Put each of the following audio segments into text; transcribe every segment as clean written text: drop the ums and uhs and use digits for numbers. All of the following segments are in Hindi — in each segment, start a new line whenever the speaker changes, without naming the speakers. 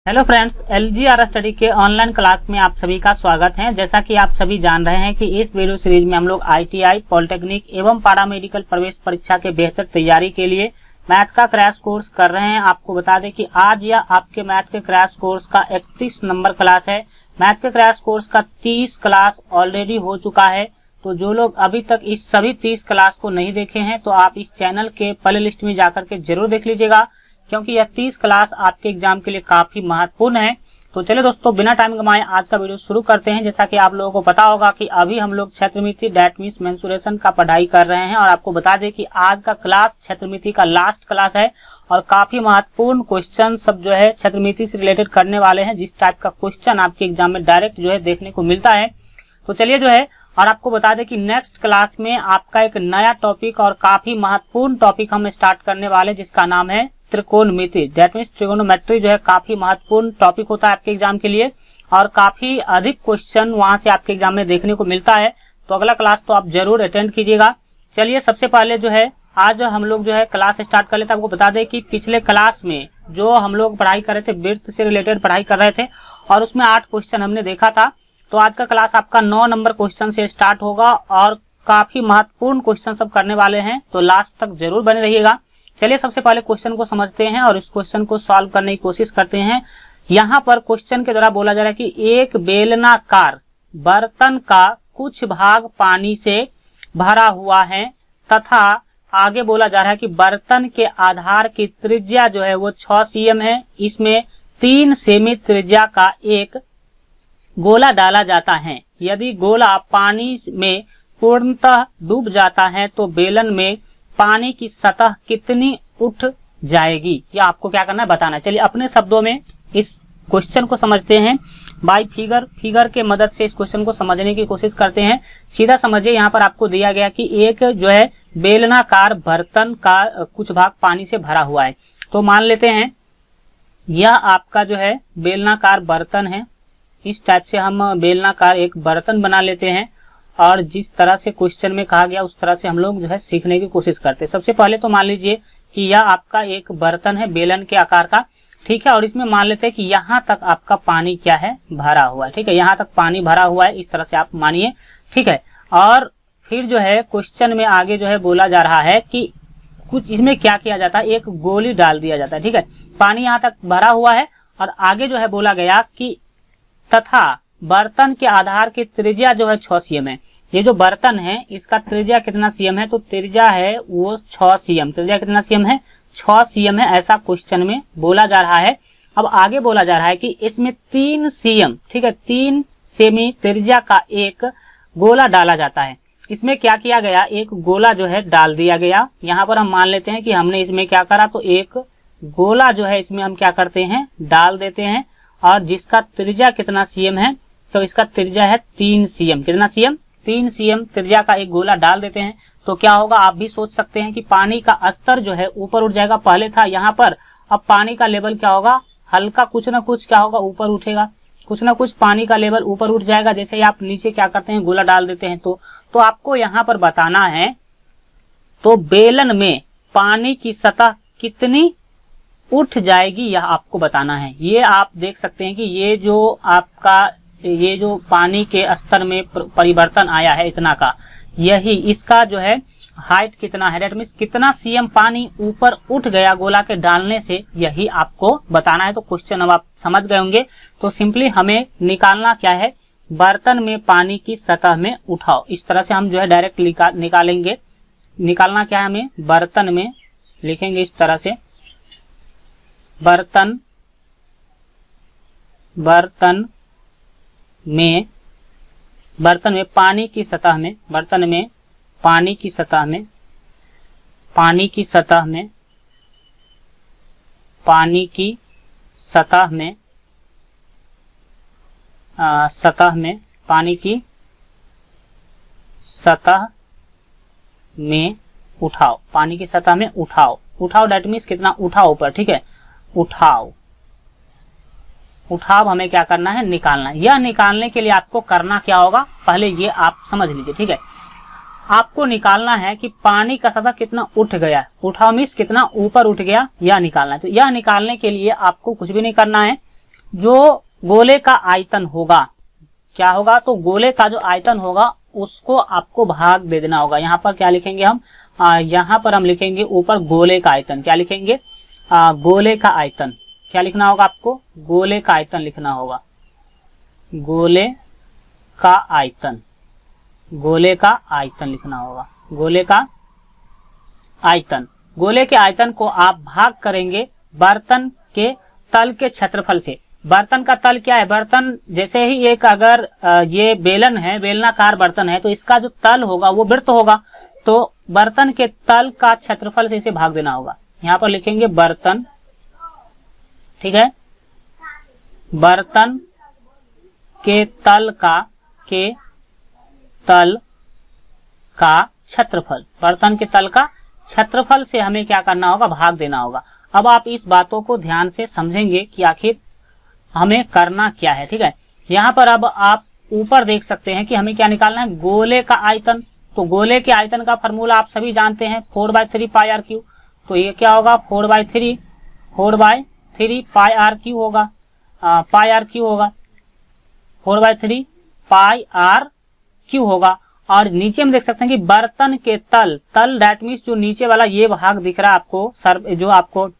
हेलो फ्रेंड्स, LGR स्टडी के ऑनलाइन क्लास में आप सभी का स्वागत है। जैसा कि आप सभी जान रहे हैं कि इस वीडियो सीरीज में हम लोग ITI, पॉलिटेक्निक एवं पैरामेडिकल प्रवेश परीक्षा के बेहतर तैयारी के लिए मैथ का क्रैश कोर्स कर रहे हैं। आपको बता दें कि आज यह आपके मैथ के क्रैश कोर्स का 31 नंबर क्लास है। मैथ के क्रैश कोर्स का 30 क्लास ऑलरेडी हो चुका है। तो जो लोग अभी तक इस सभी 30 क्लास को नहीं देखे हैं तो आप इस चैनल के प्ले लिस्ट में जाकर के जरूर देख लीजिएगा, क्योंकि यह 30 क्लास आपके एग्जाम के लिए काफी महत्वपूर्ण है। तो चलिए दोस्तों, बिना टाइम गंवाए आज का वीडियो शुरू करते हैं। जैसा कि आप लोगों को पता होगा कि अभी हम लोग क्षेत्रमिति डेट मीन्स मेंसुरेशन का पढ़ाई कर रहे हैं, और आपको बता दें कि आज का क्लास क्षेत्रमिति का लास्ट क्लास है और काफी महत्वपूर्ण क्वेश्चन सब जो है क्षेत्रमिति से रिलेटेड करने वाले हैं। जिस टाइप का क्वेश्चन आपके एग्जाम में डायरेक्ट जो है देखने को मिलता है। तो चलिए जो है, और आपको बता दें कि नेक्स्ट क्लास में आपका एक नया टॉपिक और काफी महत्वपूर्ण टॉपिक हम स्टार्ट करने वाले, जिसका नाम है त्रिकोणमिति। दैट मीन्स ट्रिगोनोमेट्री जो है काफी महत्वपूर्ण टॉपिक होता है आपके एग्जाम के लिए, और काफी अधिक क्वेश्चन वहां से आपके एग्जाम में देखने को मिलता है। तो अगला क्लास तो आप जरूर अटेंड कीजिएगा। चलिए सबसे पहले जो है आज हम लोग जो है क्लास स्टार्ट कर लेते हैं। आपको बता दें कि पिछले क्लास में जो हम लोग पढ़ाई कर रहे थे, वृत्त से रिलेटेड पढ़ाई कर रहे थे, और उसमें 8 क्वेश्चन हमने देखा था। तो आज का क्लास आपका 9 नंबर क्वेश्चन से स्टार्ट होगा और काफी महत्वपूर्ण क्वेश्चन सब करने वाले हैं। तो लास्ट तक जरूर बने रहिएगा। चलिए सबसे पहले क्वेश्चन को समझते हैं और इस क्वेश्चन को सॉल्व करने की कोशिश करते हैं। यहाँ पर क्वेश्चन के द्वारा बोला जा रहा है कि एक बेलनाकार बर्तन का कुछ भाग पानी से भरा हुआ है, तथा आगे बोला जा रहा है कि बर्तन के आधार की त्रिज्या जो है वो 6 cm है। इसमें 3 सेमी त्रिज्या का एक गोला डाला जाता है। यदि गोला पानी में पूर्णतः डूब जाता है तो बेलन में पानी की सतह कितनी उठ जाएगी, या आपको क्या करना है बताना। चलिए अपने शब्दों में इस क्वेश्चन को समझते हैं। बाय फिगर के मदद से इस क्वेश्चन को समझने की कोशिश करते हैं। सीधा समझिए, यहाँ पर आपको दिया गया कि एक जो है बेलनाकार बर्तन का कुछ भाग पानी से भरा हुआ है। तो मान लेते हैं यह आपका जो है बेलनाकार बर्तन है। इस टाइप से हम बेलनाकार एक बर्तन बना लेते हैं, और जिस तरह से क्वेश्चन में कहा गया उस तरह से हम लोग जो है सीखने की कोशिश करते हैं। सबसे पहले तो मान लीजिए कि यह आपका एक बर्तन है बेलन के आकार का, ठीक है। और इसमें मान लेते हैं कि यहाँ तक आपका पानी क्या है, भरा हुआ है, ठीक है। यहाँ तक पानी भरा हुआ है, इस तरह से आप मानिए, ठीक है। और फिर जो है क्वेश्चन में आगे जो है बोला जा रहा है कि कुछ इसमें क्या किया जाता है, एक गोली डाल दिया जाता है, ठीक है। पानी यहाँ तक भरा हुआ है, और आगे जो है बोला गया कि तथा बर्तन के आधार की त्रिज्या जो है 6 cm है। ये जो बर्तन है इसका त्रिज्या कितना cm है, तो त्रिज्या है वो 6 cm। त्रिज्या कितना cm है, 6 cm है, ऐसा क्वेश्चन में बोला जा रहा है। अब आगे बोला जा रहा है कि इसमें 3 cm, ठीक है, 3 सेमी त्रिज्या का एक गोला डाला जाता है। इसमें क्या किया गया, एक गोला जो है डाल दिया गया। यहाँ पर हम मान लेते हैं कि हमने इसमें क्या करा, तो एक गोला जो है इसमें हम क्या करते हैं, डाल देते हैं, और जिसका त्रिज्या कितना cm है, तो इसका त्रिज्या है 3 cm। कितना cm, 3 cm त्रिज्या का एक गोला डाल देते हैं। तो क्या होगा, आप भी सोच सकते हैं कि पानी का स्तर जो है ऊपर उठ जाएगा। पहले था यहाँ पर, अब पानी का लेवल क्या होगा, हल्का कुछ ना कुछ क्या होगा, ऊपर उठेगा, कुछ ना कुछ पानी का लेवल ऊपर उठ जाएगा। जैसे ही आप नीचे क्या करते हैं, गोला डाल देते हैं। तो आपको यहाँ पर बताना है, तो बेलन में पानी की सतह कितनी उठ जाएगी यह आपको बताना है। ये आप देख सकते हैं कि ये जो आपका ये जो पानी के स्तर में परिवर्तन आया है इतना का, यही इसका जो है हाइट कितना है, डेट मीन्स कितना cm पानी ऊपर उठ गया गोला के डालने से, यही आपको बताना है। तो क्वेश्चन अब आप समझ गए होंगे। तो सिंपली हमें निकालना क्या है, बर्तन में पानी की सतह में उठाओ। इस तरह से हम जो है डायरेक्ट निकालेंगे। निकालना क्या है हमें, बर्तन में लिखेंगे इस तरह से, बर्तन में पानी की सतह में, बर्तन में पानी की सतह में, पानी की सतह में, पानी की सतह में, पानी की सतह में उठाओ। पानी की सतह में उठाओ। उठाओ डेट मीन्स कितना, उठाओ ऊपर, ठीक है। उठाओ हमें क्या करना है, निकालना है। यह निकालने के लिए आपको करना क्या होगा, पहले ये आप समझ लीजिए, ठीक है। आपको निकालना है कि पानी का सतह कितना उठ गया, उठाओ मीन्स कितना ऊपर उठ गया, यह निकालना है। तो यह निकालने के लिए आपको कुछ भी नहीं करना है, जो गोले का आयतन होगा, क्या होगा, तो गोले का जो आयतन होगा उसको आपको भाग दे देना होगा। यहाँ पर क्या लिखेंगे हम, यहाँ पर हम लिखेंगे ऊपर गोले का आयतन। क्या लिखेंगे, गोले का आयतन। क्या लिखना होगा आपको, गोले का आयतन लिखना होगा। गोले का आयतन, गोले का आयतन लिखना होगा। गोले का आयतन, गोले के आयतन को आप भाग करेंगे बर्तन के तल के क्षेत्रफल से। बर्तन का तल क्या है, बर्तन जैसे ही एक अगर ये बेलन है, बेलनाकार बर्तन है, तो इसका जो तल होगा वो वृत्त होगा, तो बर्तन के तल का क्षेत्रफल से इसे भाग देना होगा। यहाँ पर लिखेंगे बर्तन, ठीक है, बर्तन के तल का क्षेत्रफल, बर्तन के तल का क्षेत्रफल से हमें क्या करना होगा, भाग देना होगा। अब आप इस बातों को ध्यान से समझेंगे कि आखिर हमें करना क्या है, ठीक है। यहाँ पर अब आप ऊपर देख सकते हैं कि हमें क्या निकालना है, गोले का आयतन। तो गोले के आयतन का फॉर्मूला आप सभी जानते हैं, 4/3 पाई आर क्यू। तो ये क्या होगा, 4/3 पाई आर क्यू होगा, पाई आर क्यू होगा, 4/3 पाई आर क्यू होगा। और नीचे में देख सकते हैं कि बर्तन के तल दैट मीन्स जो नीचे वाला ये भाग दिख रहा है आपको, जो आपको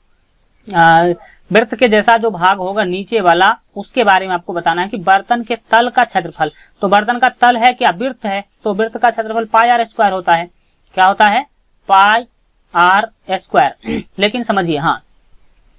वृत्त के जैसा जो भाग होगा नीचे वाला, उसके बारे में आपको बताना है कि बर्तन के तल का क्षेत्रफल। तो बर्तन का तल है क्या, वृत्त है, तो वृत्त का क्षेत्रफल पाई आर स्क्वायर होता है। क्या होता है, पाई आर स्क्वायर। लेकिन समझिए, हाँ,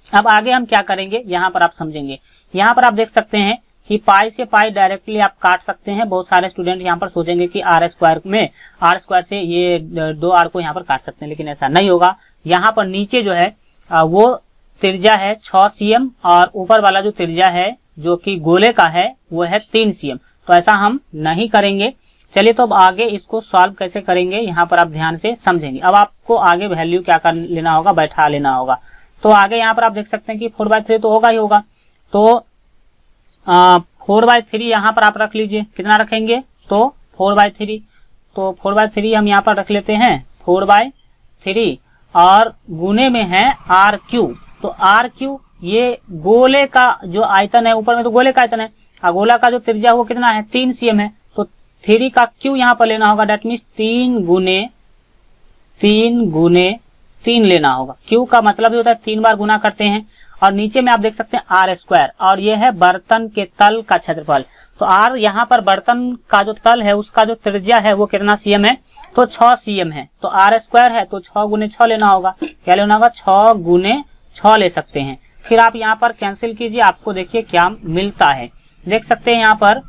अब आगे हम क्या करेंगे, यहाँ पर आप समझेंगे। यहाँ पर आप देख सकते हैं कि पाई से पाई डायरेक्टली आप काट सकते हैं। बहुत सारे स्टूडेंट यहाँ पर सोचेंगे कि आर स्क्वायर में, आर स्क्वायर से ये 2 आर को यहाँ पर काट सकते हैं, लेकिन ऐसा नहीं होगा। यहाँ पर नीचे जो है वो त्रिज्या है 6 cm और ऊपर वाला जो त्रिज्या है जो कि गोले का है वो है 3 cm। तो ऐसा हम नहीं करेंगे। चलिए, तो अब आगे इसको सॉल्व कैसे करेंगे, यहाँ पर आप ध्यान से समझेंगे। अब आपको आगे वैल्यू क्या कर लेना होगा, बैठा लेना होगा। तो आगे यहाँ पर आप देख सकते हैं कि 4/3 तो होगा ही होगा। तो 4/3 यहाँ पर आप रख लीजिए। कितना रखेंगे, तो 4/3। तो 4/3 हम यहाँ पर रख लेते हैं 4/3 और गुने में है आर क्यू। तो आर क्यू ये गोले का जो आयतन है, ऊपर में तो गोले का आयतन है, और गोला का जो त्रिज्या वो कितना है, 3 cm है। तो 3 का क्यू यहाँ पर लेना होगा, डेट मीन्स 3 गुने 3 लेना होगा। क्यू का मतलब ही होता है 3 बार गुना करते हैं। और नीचे में आप देख सकते हैं आर स्क्वायर, और ये है बर्तन के तल का क्षेत्रफल। तो आर यहाँ पर बर्तन का जो तल है उसका जो त्रिज्या है वो कितना cm है, तो 6 cm है। तो आर स्क्वायर है तो 6 गुने 6 लेना होगा। क्या लेना होगा, 6 गुने 6 ले सकते हैं। फिर आप यहाँ पर कैंसिल कीजिए, आपको देखिए क्या मिलता है। देख सकते हैं यहाँ पर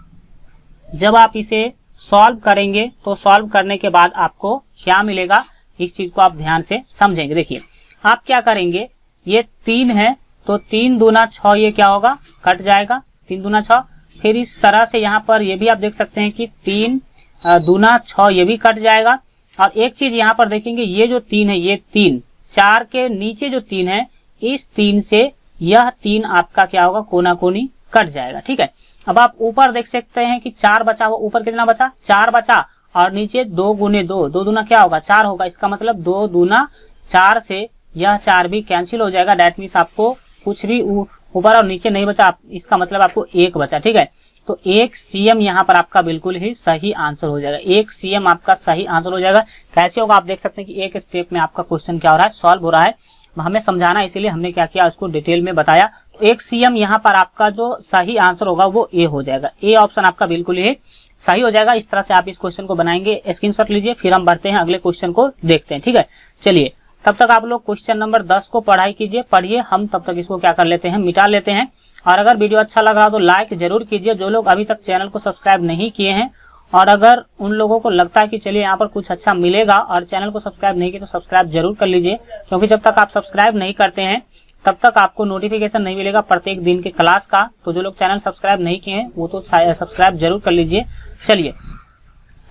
जब आप इसे सॉल्व करेंगे तो सॉल्व करने के बाद आपको क्या मिलेगा, इस चीज को आप ध्यान से समझेंगे। देखिए आप क्या करेंगे, ये 3 है तो 3 दूना 6, ये क्या होगा, कट जाएगा, 3 दूना 6। फिर इस तरह से यहाँ पर ये भी आप देख सकते हैं कि 3 दूना 6, ये भी कट जाएगा। और एक चीज यहाँ पर देखेंगे, ये जो 3 है, ये 3 4 के नीचे जो 3 है, इस 3 से यह 3 आपका क्या होगा, कोना कोनी कट जाएगा। ठीक है, अब आप ऊपर देख सकते हैं कि 4 बचा हुआ, ऊपर कितना बचा, 4 बचा, और नीचे 2 गुने 2, 2 दूना क्या होगा, 4 होगा। इसका मतलब 2 दूना 4 से यह 4 भी कैंसिल हो जाएगा। डेट मीन्स आपको कुछ भी ऊपर और नीचे नहीं बचा, इसका मतलब आपको 1 बचा। ठीक है, तो 1 cm यहाँ पर आपका बिल्कुल ही सही आंसर हो जाएगा। 1 cm आपका सही आंसर हो जाएगा। कैसे होगा, आप देख सकते हैं कि एक स्टेप में आपका क्वेश्चन क्या हो रहा है, सॉल्व हो रहा है। हमें समझाना, इसीलिए हमने क्या किया, उसको डिटेल में बताया। तो 1 cm यहाँ पर आपका जो सही आंसर होगा वो ए हो जाएगा। ए ऑप्शन आपका बिल्कुल ही सही हो जाएगा। इस तरह से आप इस क्वेश्चन को बनाएंगे, स्क्रीनशॉट लीजिए। फिर हम बढ़ते हैं अगले क्वेश्चन को देखते हैं। ठीक है, चलिए तब तक आप लोग क्वेश्चन नंबर 10 को पढ़ाई कीजिए, पढ़िए। हम तब तक इसको क्या कर लेते हैं, मिटा लेते हैं। और अगर वीडियो अच्छा लग रहा हो तो लाइक जरूर कीजिए। जो लोग अभी तक चैनल को सब्सक्राइब नहीं किए हैं, और अगर उन लोगों को लगता है कि चलिए यहाँ पर कुछ अच्छा मिलेगा और चैनल को सब्सक्राइब नहीं किया, तो सब्सक्राइब जरूर कर लीजिए। क्योंकि जब तक आप सब्सक्राइब नहीं करते हैं तब तक आपको नोटिफिकेशन नहीं मिलेगा प्रत्येक दिन के क्लास का। तो जो लोग चैनल सब्सक्राइब नहीं किए हैं वो तो सब्सक्राइब जरूर कर लीजिए। चलिए,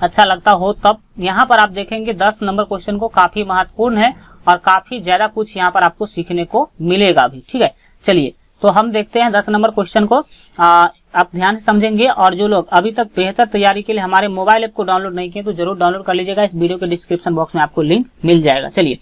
अच्छा लगता हो तब। यहाँ पर आप देखेंगे 10 नंबर क्वेश्चन को काफी महत्वपूर्ण है और काफी ज्यादा कुछ यहाँ पर आपको सीखने को मिलेगा भी। ठीक है, चलिए तो हम देखते हैं 10 नंबर क्वेश्चन को। आप ध्यान से समझेंगे। और जो लोग अभी तक बेहतर तैयारी के लिए हमारे मोबाइल ऐप को डाउनलोड नहीं किए तो जरूर डाउनलोड कर लीजिएगा। इस वीडियो के डिस्क्रिप्शन बॉक्स में आपको लिंक मिल जाएगा। चलिए,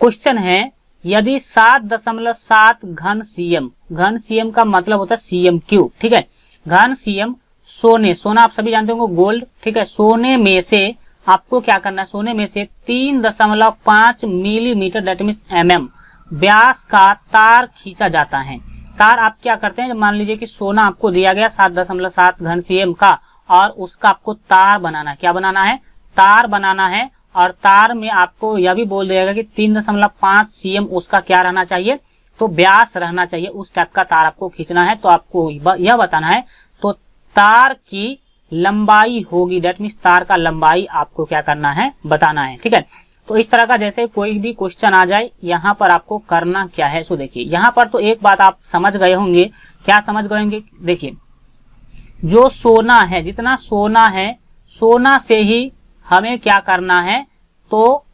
क्वेश्चन है यदि 7.7 घन सीएम का मतलब होता है सीएम क्यूब, ठीक है। घन सीएम सोना आप सभी जानते होंगे गोल्ड, ठीक है। सोने में से आपको क्या करना है, सोने में से 3.5 मिलीमीटर दैट मीन्स mm व्यास का तार खींचा जाता है। तार आप क्या करते हैं, मान लीजिए कि सोना आपको दिया गया 7.7 घन सीएम का, और उसका आपको तार बनाना है। क्या बनाना है, तार बनाना है। और तार में आपको यह भी बोल देगा कि 3.5 सीएम उसका क्या रहना चाहिए, तो व्यास रहना चाहिए। उस टाइप का तार आपको खींचना है। तो आपको यह बताना है, तो तार की लंबाई होगी, दैट मीन्स तार का लंबाई आपको क्या करना है, बताना है, ठीक है। तो इस तरह का जैसे कोई भी क्वेश्चन आ जाए, यहाँ पर आपको करना क्या है, सो देखिए यहाँ पर तो एक बात आप समझ गए होंगे। क्या समझ गए होंगे, देखिए जो सोना है, जितना सोना है, सोना से ही हमें क्या करना है, तो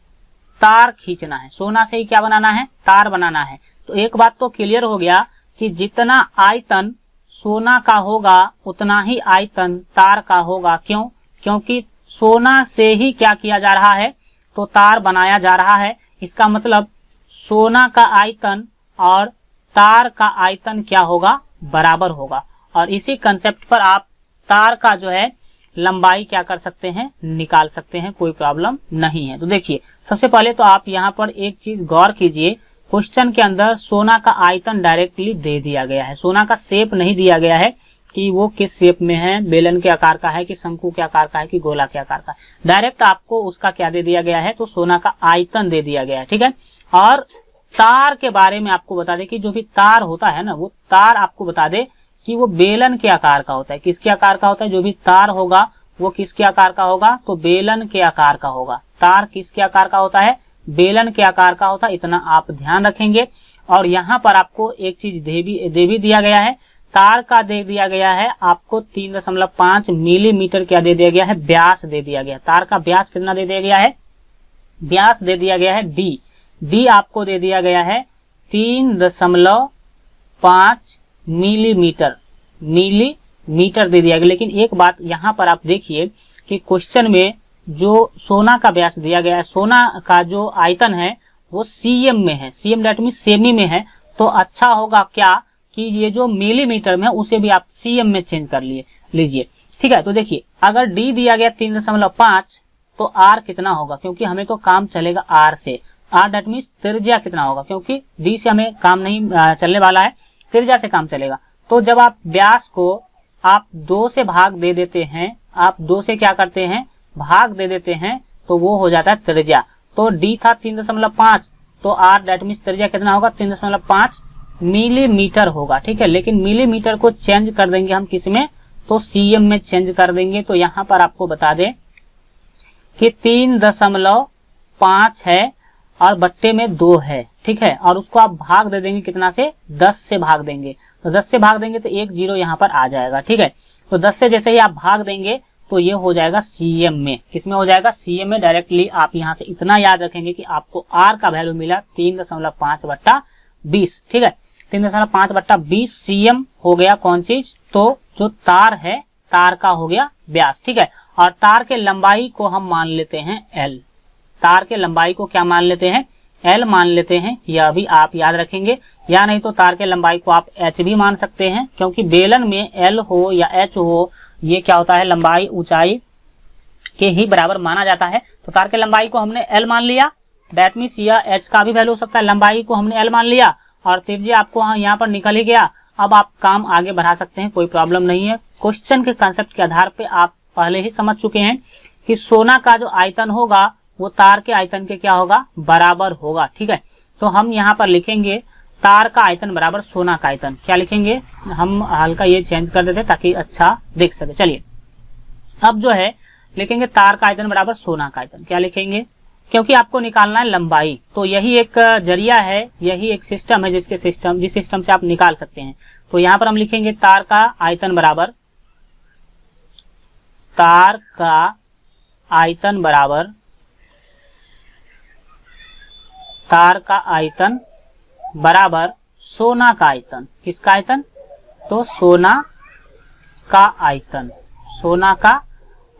तार खींचना है। सोना से ही क्या बनाना है, तार बनाना है। तो एक बात तो क्लियर हो गया कि जितना आयतन सोना का होगा उतना ही आयतन तार का होगा। क्यों, क्योंकि सोना से ही क्या किया जा रहा है, तो तार बनाया जा रहा है। इसका मतलब सोना का आयतन और तार का आयतन क्या होगा, बराबर होगा। और इसी कंसेप्ट पर आप तार का जो है लंबाई क्या कर सकते हैं, निकाल सकते हैं, कोई प्रॉब्लम नहीं है। तो देखिए सबसे पहले तो आप यहाँ पर एक चीज गौर कीजिए, क्वेश्चन के अंदर सोना का आयतन डायरेक्टली दे दिया गया है। सोना का शेप नहीं दिया गया है कि वो किस शेप में है, बेलन के आकार का है कि शंकु के आकार का है कि गोला के आकार का है। डायरेक्ट आपको उसका क्या दे दिया गया है, तो सोना का आयतन दे दिया गया है, ठीक है। और तार के बारे में आपको बता दे कि जो भी तार होता है ना, वो तार आपको बता दे कि वो बेलन के आकार का होता है। किसके आकार का होता है, जो भी तार होगा वो किसके आकार का होगा, तो बेलन के आकार का होगा। तार किसके आकार का होता है, बेलन के आकार का होता है। इतना आप ध्यान रखेंगे। और यहाँ पर आपको एक चीज दे भी दिया गया है, तार का दे दिया गया है आपको 3.5 मिलीमीटर क्या दे दिया गया है, व्यास दे दिया गया है। तार का व्यास कितना दे दिया गया है, व्यास दे दिया गया है डी आपको दे दिया गया है 3.5 मिलीमीटर दे दिया गया। लेकिन एक बात यहाँ पर आप देखिए कि क्वेश्चन में जो सोना का व्यास दिया गया है, सोना का जो आयतन है वो सीएम में है, सीएम दैट मीन सेमी में है। तो अच्छा होगा क्या कि ये जो मिलीमीटर में है उसे भी आप सीएम में चेंज कर लीजिए, ठीक है। तो देखिए अगर डी दिया गया 3.5 तो आर कितना होगा, क्योंकि हमें तो काम चलेगा आर से। आर दैट मीन त्रिज्या कितना होगा, क्योंकि डी से हमें काम नहीं चलने वाला है, त्रिज्या से काम चलेगा। तो जब आप व्यास को आप 2 से भाग दे देते हैं, आप 2 से क्या करते हैं, भाग दे देते हैं, तो वो हो जाता है त्रिज्या। तो डी था 3.5, तो आर दैट मीन त्रिज्या कितना होगा, 3.5 मिलीमीटर होगा, ठीक है। लेकिन मिलीमीटर को चेंज कर देंगे हम किस में, तो सीएम में चेंज कर देंगे। तो यहाँ पर आपको बता दें कि 3.5 है और बट्टे में 2 है, ठीक है। और उसको आप भाग दे देंगे कितना से, 10 से भाग देंगे। तो 10 से भाग देंगे तो 1 0 यहाँ पर आ जाएगा, ठीक है। तो 10 से जैसे ही आप भाग देंगे तो ये हो जाएगा सीएम में। किसमें हो जाएगा, सीएम में। डायरेक्टली आप यहाँ से इतना याद रखेंगे कि आपको आर का वैल्यू मिला 3.5/20, ठीक है। 3.5/20 सीएम हो गया कौन चीज, तो जो तार है, तार का हो गया व्यास, ठीक है। और तार के लंबाई को हम मान लेते हैं एल। तार के लंबाई को क्या मान लेते हैं, एल मान लेते हैं। यह भी आप याद रखेंगे। या नहीं तो तार के लंबाई को आप एच भी मान सकते हैं, क्योंकि बेलन में एल हो या एच हो, ये क्या होता है, लंबाई ऊंचाई के ही बराबर माना जाता है। तो तार के लंबाई को हमने एल मान लिया, दैट मीन्स यह एच का भी वैल्यू हो सकता है। लंबाई को हमने एल मान लिया और त्रिज्या आपको यहाँ पर निकल ही गया। अब आप काम आगे बढ़ा सकते हैं, कोई प्रॉब्लम नहीं है। क्वेश्चन के कंसेप्ट के आधार पे आप पहले ही समझ चुके हैं कि सोना का जो आयतन होगा वो तार के आयतन के क्या होगा, बराबर होगा, ठीक है। तो हम यहाँ पर लिखेंगे तार का आयतन बराबर सोना का आयतन। क्या लिखेंगे, हम हल्का ये चेंज कर देते ताकि अच्छा दिख सके। चलिए अब जो है लिखेंगे तार का आयतन बराबर सोना का आयतन। क्या लिखेंगे, क्योंकि आपको निकालना है लंबाई। तो यही एक जरिया है, यही एक सिस्टम है जिस सिस्टम से आप निकाल सकते हैं। तो यहाँ पर हम लिखेंगे तार का आयतन बराबर, तार का आयतन बराबर, तार का आयतन बराबर सोना का आयतन। किसका आयतन, तो सोना का आयतन, सोना का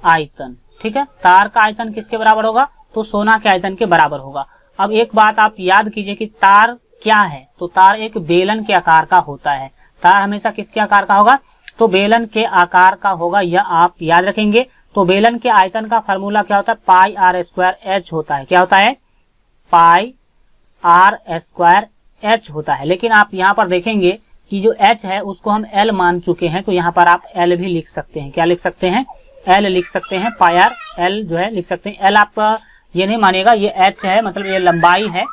आयतन, ठीक है। तार का आयतन किसके बराबर होगा, तो सोना के आयतन के बराबर होगा। अब एक बात आप याद कीजिए कि तार क्या है, तो तार एक बेलन के आकार का होता है। तार हमेशा किसके आकार का होगा, तो बेलन के आकार का होगा, यह आप याद रखेंगे। तो बेलन के आयतन का फार्मूला क्या होता है, पाई आर स्क्वायर एच होता है। क्या होता है, पाई आर स्क्वायर एच होता है। लेकिन आप यहाँ पर देखेंगे कि जो एच है उसको हम एल मान चुके हैं, तो यहाँ पर आप एल भी लिख सकते हैं। क्या लिख सकते हैं, एल लिख सकते हैं, पाई आर एल जो है लिख सकते हैं। एल आप ये नहीं मानिएगा, ये एच है, मतलब ये लंबाई है।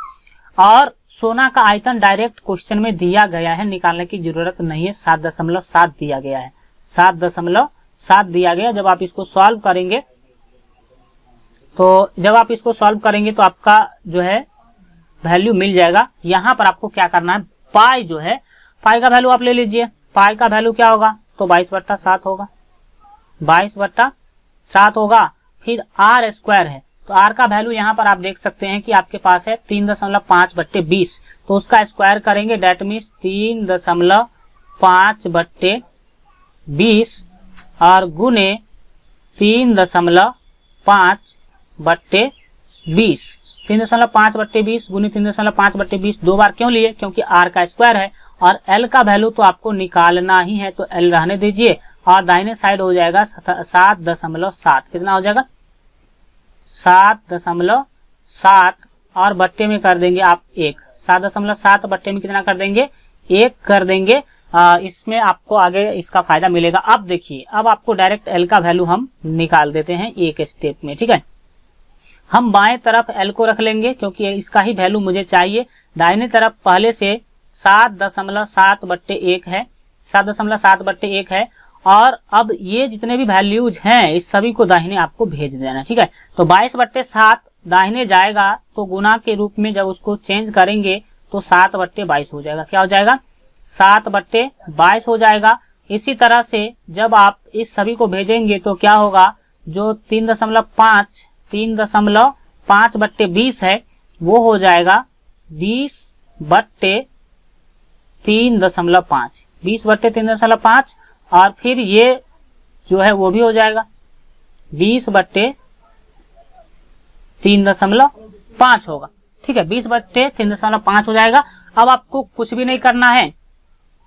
और सोना का आयतन डायरेक्ट क्वेश्चन में दिया गया है, निकालने की जरूरत नहीं है। 7.7 दिया गया है, 7.7 दिया गया। जब आप इसको सॉल्व करेंगे तो आपका जो है वैल्यू मिल जाएगा। यहाँ पर आपको क्या करना है, पाई जो है, पाई का वैल्यू आप ले लीजिए। पाई का वैल्यू क्या होगा, तो 22/7 होगा, 22/7 होगा। फिर आर स्क्वायर है, तो आर का वैल्यू यहाँ पर आप देख सकते हैं कि आपके पास है 3.5/20, तो उसका स्क्वायर करेंगे, डेट मीन्स 3.5/20 और गुने 3.5/20। 3.5/20 गुने 3.5/20 दो बार क्यों लिए, क्योंकि आर का स्क्वायर है और एल का वैल्यू तो आपको निकालना ही है, तो एल रहने दीजिए। और दाहिने साइड हो जाएगा 7.7। कितना हो जाएगा, 7.7 और बट्टे में कर देंगे आप 1। 7.7 बट्टे में कितना कर देंगे, 1 कर देंगे। इसमें आपको आगे इसका फायदा मिलेगा। अब देखिए, अब आपको डायरेक्ट एल का वैल्यू हम निकाल देते हैं एक स्टेप में, ठीक है। हम बाएं तरफ एल को रख लेंगे क्योंकि इसका ही वैल्यू मुझे चाहिए। दाहिने तरफ पहले से 7.7/1 है, 7.7/1 है। और अब ये जितने भी वैल्यूज हैं इस सभी को दाहिने आपको भेज देना, ठीक है। तो 22/7 दाहिने जाएगा, तो गुना के रूप में जब उसको चेंज करेंगे तो 7/22 हो जाएगा। क्या हो जाएगा, 7/22 हो जाएगा। इसी तरह से जब आप इस सभी को भेजेंगे तो क्या होगा, जो 3.5/20 है वो हो जाएगा 20/3.5, 20/3.5। और फिर ये जो है वो भी हो जाएगा 20/3.5 होगा, ठीक है। 20/3.5 हो जाएगा। अब आपको कुछ भी नहीं करना है,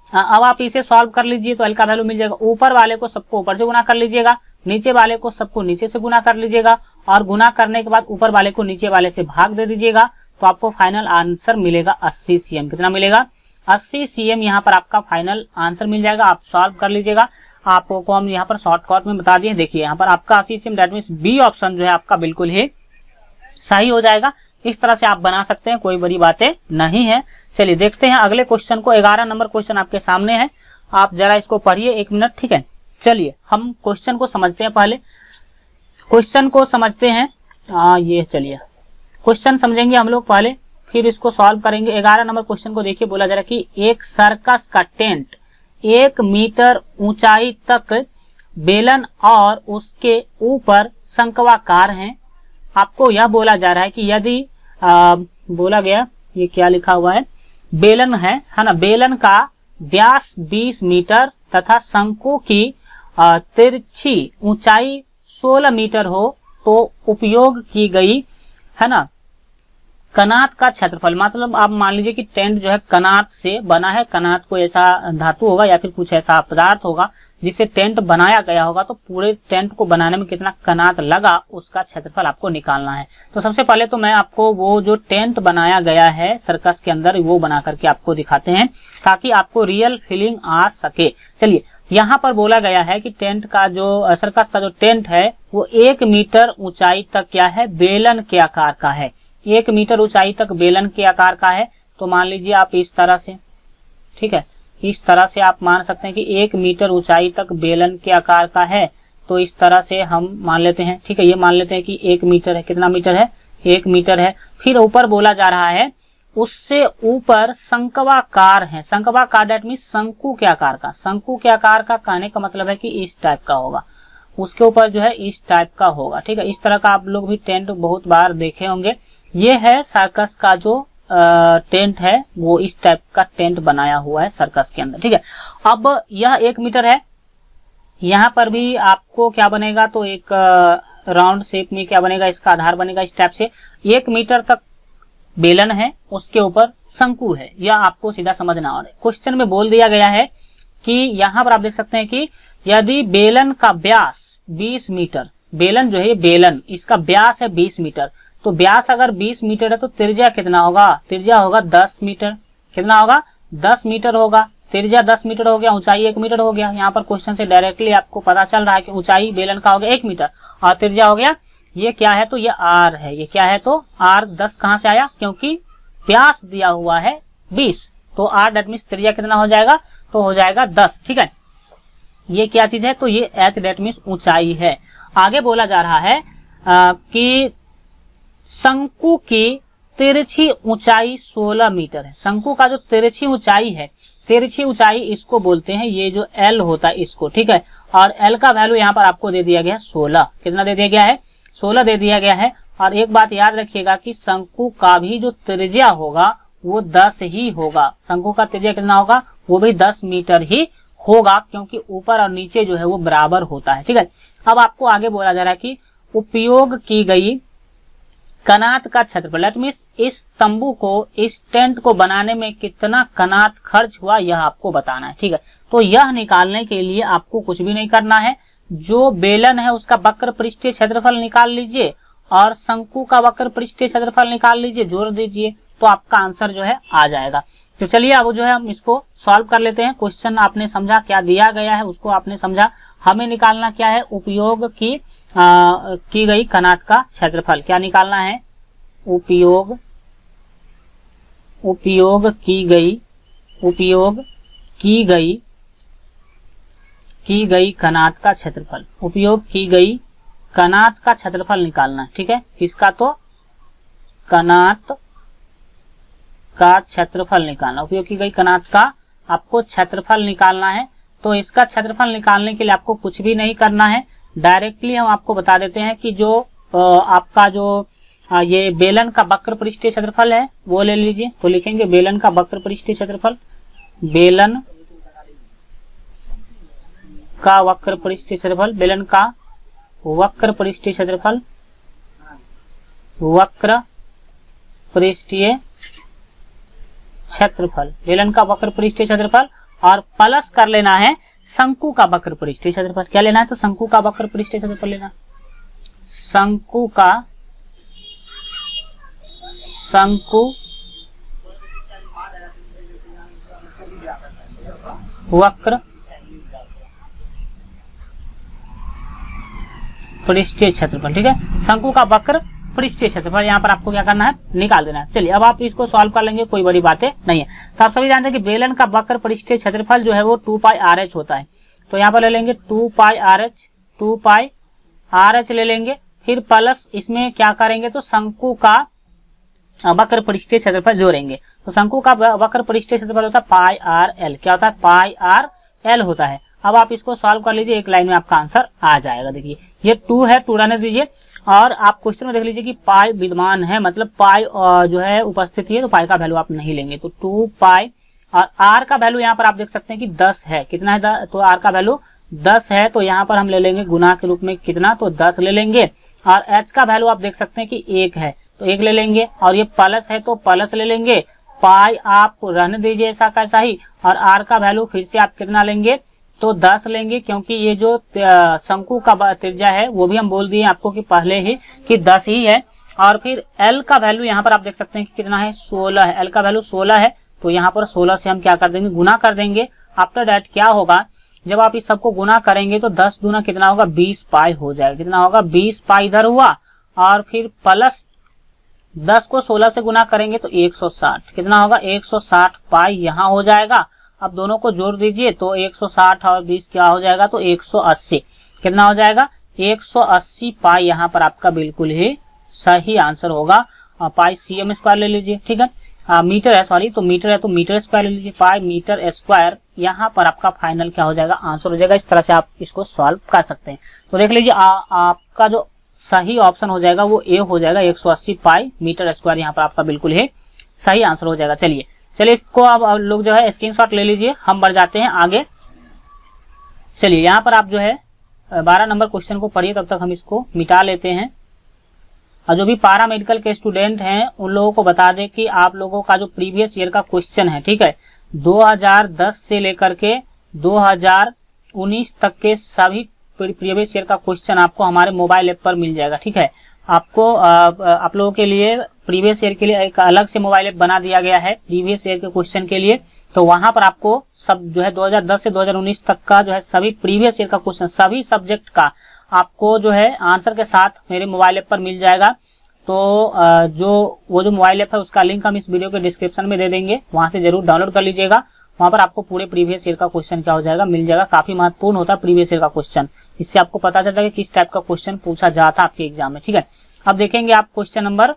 अब आप इसे सॉल्व कर लीजिए तो एल का वैल्यू मिल जाएगा। ऊपर वाले को सबको ऊपर से गुना कर लीजिएगा, नीचे वाले को सबको नीचे से गुना कर लीजिएगा, और गुना करने के बाद ऊपर वाले को नीचे वाले से भाग दे दीजिएगा, तो आपको फाइनल आंसर मिलेगा 80 cm। कितना मिलेगा, 80 cm यहाँ पर आपका फाइनल आंसर मिल जाएगा। आप सॉल्व कर लीजिएगा। आपको हम यहाँ पर शॉर्टकट में बता दिए। देखिए यहाँ पर आपका 80 cm, that means B option जो है आपका बिल्कुल ही सही हो जाएगा। इस तरह से आप बना सकते हैं, कोई बड़ी बातें नहीं है। चलिए देखते हैं अगले क्वेश्चन को। 11 नंबर क्वेश्चन आपके सामने है, आप जरा इसको पढ़िए 1 मिनट, ठीक है। चलिए हम क्वेश्चन को समझते हैं। पहले क्वेश्चन को समझते हैं। ये चलिए क्वेश्चन समझेंगे हम लोग पहले, फिर इसको सॉल्व करेंगे। 11 नंबर क्वेश्चन को देखिए, बोला जा रहा है कि एक सर्कस का टेंट 1 मीटर ऊंचाई तक बेलन और उसके ऊपर शंक्वाकार है। आपको यह बोला जा रहा है कि यदि बोला गया, ये क्या लिखा हुआ है, बेलन है ना, बेलन का व्यास 20 मीटर तथा शंकु की तिरछी ऊंचाई 16 मीटर हो तो उपयोग की गई है ना कनात का क्षेत्रफल। मतलब आप मान लीजिए कि टेंट जो है कनात से बना है, कनात को ऐसा धातु होगा या फिर कुछ ऐसा पदार्थ होगा जिससे टेंट बनाया गया होगा, तो पूरे टेंट को बनाने में कितना कनात लगा उसका क्षेत्रफल आपको निकालना है। तो सबसे पहले तो मैं आपको वो जो टेंट बनाया गया है सर्कस के अंदर वो बना करके आपको दिखाते हैं ताकि आपको रियल फीलिंग आ सके। चलिए यहाँ पर बोला गया है कि टेंट का जो सर्कस का जो टेंट है वो 1 मीटर ऊंचाई तक क्या है, बेलन के आकार का है। 1 मीटर ऊंचाई तक बेलन के आकार का है। तो मान लीजिए आप इस तरह से, ठीक है, इस तरह से आप मान सकते हैं कि 1 मीटर ऊंचाई तक बेलन के आकार का है। तो इस तरह से हम मान लेते हैं, ठीक है। ये मान लेते हैं कि 1 मीटर है। कितना मीटर है, 1 मीटर है। फिर ऊपर बोला जा रहा है उससे ऊपर शंक्वाकार है। शंक्वाकार दैट मीन्स शंकु के आकार का। शंकु के आकार का कहने का मतलब है कि इस टाइप का होगा, उसके ऊपर जो है इस टाइप का होगा, ठीक है। इस तरह का आप लोग भी टेंट बहुत बार देखे होंगे। ये है सर्कस का जो टेंट है, वो इस टाइप का टेंट बनाया हुआ है सर्कस के अंदर, ठीक है। अब यह 1 मीटर है। यहाँ पर भी आपको क्या बनेगा, तो एक राउंड शेप में क्या बनेगा, इसका आधार बनेगा इस टाइप से। 1 मीटर तक बेलन है, उसके ऊपर शंकु है, यह आपको सीधा समझना। और क्वेश्चन में बोल दिया गया है कि यहाँ पर आप देख सकते हैं कि यदि बेलन का व्यास 20 मीटर, बेलन जो है बेलन इसका व्यास है 20 मीटर, तो व्यास अगर 20 मीटर है तो त्रिज्या कितना होगा, त्रिज्या होगा 10 मीटर। कितना होगा, 10 मीटर होगा। त्रिज्या 10 मीटर हो गया, ऊंचाई 1 मीटर हो गया। यहाँ पर क्वेश्चन से डायरेक्टली आपको पता चल रहा है कि ऊंचाई बेलन का हो गया 1 मीटर और त्रिज्या हो गया, ये क्या है, तो ये आर है। ये क्या है, तो आर 10 कहां से आया, क्योंकि व्यास दिया हुआ है 20, तो आर डेट मीन्स त्रिज्या कितना हो जाएगा, तो हो जाएगा 10। ठीक है, ये क्या चीज है, तो ये एच डेट मीन्स ऊंचाई है। आगे बोला जा रहा है कि शंकु की तिरछी ऊंचाई 16 मीटर है। शंकु का जो तिरछी ऊंचाई है, तिरछी ऊंचाई इसको बोलते हैं, ये जो एल होता है इसको। ठीक है, और एल का वैल्यू यहाँ पर आपको दे दिया गया है 16। कितना दे दिया गया है, 16 दे दिया गया है। और एक बात याद रखिएगा कि शंकु का भी जो त्रिज्या होगा वो 10 ही होगा। शंकु का त्रिज्या कितना होगा, वो भी 10 मीटर ही होगा, क्योंकि ऊपर और नीचे जो है वो बराबर होता है। ठीक है, अब आपको आगे बोला जा रहा है कि उपयोग की गई कनात का क्षेत्रफल, दैट मीन्स इस तंबू को, इस टेंट को बनाने में कितना कनात खर्च हुआ, यह आपको बताना है। ठीक है, तो यह निकालने के लिए आपको कुछ भी नहीं करना है। जो बेलन है उसका वक्र पृष्ठीय क्षेत्रफल निकाल लीजिए और शंकु का वक्र पृष्ठीय क्षेत्रफल निकाल लीजिए, जोड़ दीजिए, तो आपका आंसर जो है आ जाएगा। तो चलिए अब जो है हम इसको सॉल्व कर लेते हैं। क्वेश्चन आपने समझा, क्या दिया गया है उसको आपने समझा, हमें निकालना क्या है, उपयोग की गई कनात का क्षेत्रफल। क्या निकालना है, उपयोग की गई कनात का क्षेत्रफल, उपयोग की गई कनात का क्षेत्रफल निकालना है। ठीक है, किसका, तो कनात का क्षेत्रफल निकालना, उपयोग की गई कनात का आपको क्षेत्रफल निकालना है। तो इसका क्षेत्रफल निकालने के लिए आपको कुछ भी नहीं करना है, डायरेक्टली हम आपको बता देते हैं कि जो आपका जो ये बेलन का वक्र पृष्ठीय क्षेत्रफल है वो ले लीजिए। तो लिखेंगे बेलन का वक्र पृष्ठीय क्षेत्रफल, बेलन का वक्र पृष्ठीय क्षेत्रफल, बेलन का वक्र पृष्ठीय क्षेत्रफल, वक्र पृष्ठीय क्षेत्रफल, बेलन का वक्र पृष्ठीय क्षेत्रफल, और प्लस कर लेना है शंकु का वक्र पृष्ठीय क्षेत्रफल। क्या लेना है, तो शंकु का वक्र पृष्ठीय क्षेत्रफल लेना, शंकु वक्र पृष्ठीय क्षेत्रफल। ठीक है, शंकु का वक्र पृष्ठीय क्षेत्रफल यहाँ पर आपको क्या करना है, निकाल देना है। चलिए अब आप इसको सॉल्व कर लेंगे, कोई बड़ी बातें नहीं है। तो आप सभी जानते हैं कि बेलन का वक्र पृष्ठीय क्षेत्रफल जो है वो 2 पाई RH होता है। तो यहाँ पर ले लेंगे 2 पाई RH ले लेंगे, फिर प्लस इसमें क्या करेंगे, तो शंकु का वक्र पृष्ठीय क्षेत्रफल जोड़ेंगे। तो शंकु का वक्र पृष्ठीय क्षेत्रफल होता है पाई RL। क्या होता है, पाई RL होता है। अब आप इसको सॉल्व कर लीजिए, एक लाइन में आपका आंसर आ जाएगा। देखिए ये 2 है, 2 रहने दीजिए, और आप क्वेश्चन में देख लीजिए कि पाई विद्यमान है, मतलब पाई जो है उपस्थिति है, तो पाई का वैल्यू आप नहीं लेंगे। तो 2 पाई, और आर का वैल्यू यहाँ पर आप देख सकते हैं कि 10 है। कितना है, तो आर का वैल्यू 10 है, तो यहाँ पर हम ले लेंगे गुना के रूप में कितना, तो 10 ले लेंगे। और एच का वैल्यू आप देख सकते हैं कि 1 है, तो 1 ले लेंगे, और ये प्लस है तो प्लस ले लेंगे। पाई आप रहने दीजिए ऐसा कैसा ही, और आर का वैल्यू फिर से आप कितना लेंगे, तो 10 लेंगे, क्योंकि ये जो शंकु का त्रिज्या है वो भी हम बोल दिए आपको कि पहले ही कि 10 ही है। और फिर एल का वैल्यू यहाँ पर आप देख सकते हैं कि कितना है, 16 है। एल का वैल्यू 16 है, तो यहाँ पर 16 से हम क्या कर देंगे, गुना कर देंगे। आफ्टर दैट क्या होगा, जब आप इस सबको गुना करेंगे तो 10 दूना कितना होगा, 20 पाई हो जाएगा। कितना होगा, 20 पाई इधर हुआ, और फिर प्लस 10 को 16 से गुना करेंगे तो 160। कितना होगा, 160 पाई यहाँ हो जाएगा। अब दोनों को जोड़ दीजिए, तो 160 और 20 क्या हो जाएगा, तो 180। कितना हो जाएगा, 180 पाई यहाँ पर आपका बिल्कुल ही सही आंसर होगा। पाई CM स्क्वायर ले लीजिए। ठीक है, मीटर है, सॉरी, तो मीटर है तो मीटर स्क्वायर ले लीजिए, पाई मीटर स्क्वायर यहाँ पर आपका फाइनल क्या हो जाएगा, आंसर हो जाएगा। इस तरह से आप इसको सॉल्व कर सकते हैं। तो देख लीजिए आपका जो सही ऑप्शन हो जाएगा वो ए हो जाएगा, 180 पाई मीटर स्क्वायर यहाँ पर आपका बिल्कुल ही सही आंसर हो जाएगा। चलिए इसको अब लोग जो है स्क्रीनशॉट ले लीजिए, हम बढ़ जाते हैं आगे। चलिए यहाँ पर आप जो है 12 नंबर क्वेश्चन को पढ़िए, तब तक हम इसको मिटा लेते हैं। और जो भी पारा मेडिकल के स्टूडेंट हैं उन लोगों को बता दें कि आप लोगों का जो प्रीवियस ईयर का क्वेश्चन है, ठीक है, 2010 से लेकर के 2019 तक के सभी प्रीवियस ईयर का क्वेश्चन आपको हमारे मोबाइल ऐप पर मिल जाएगा। ठीक है, आपको आप लोगों के लिए प्रीवियस ईयर के लिए एक अलग से मोबाइल ऐप बना दिया गया है प्रीवियस ईयर के क्वेश्चन के लिए। तो वहां पर आपको सब जो है 2010 से 2019 तक का जो है सभी प्रीवियस ईयर का क्वेश्चन सभी सब्जेक्ट का आपको जो है आंसर के साथ मेरे मोबाइल ऐप पर मिल जाएगा। तो वो जो मोबाइल ऐप है उसका लिंक हम इस वीडियो के डिस्क्रिप्शन में दे देंगे, वहां से जरूर डाउनलोड कर लीजिएगा। वहां पर आपको पूरे प्रीवियस ईयर का क्वेश्चन क्या हो जाएगा मिल जाएगा। काफी महत्वपूर्ण होता है प्रीवियस ईयर का क्वेश्चन, इससे आपको पता चलता है कि किस टाइप का क्वेश्चन पूछा जाता है आपके एग्जाम में। ठीक है, अब देखेंगे आप क्वेश्चन नंबर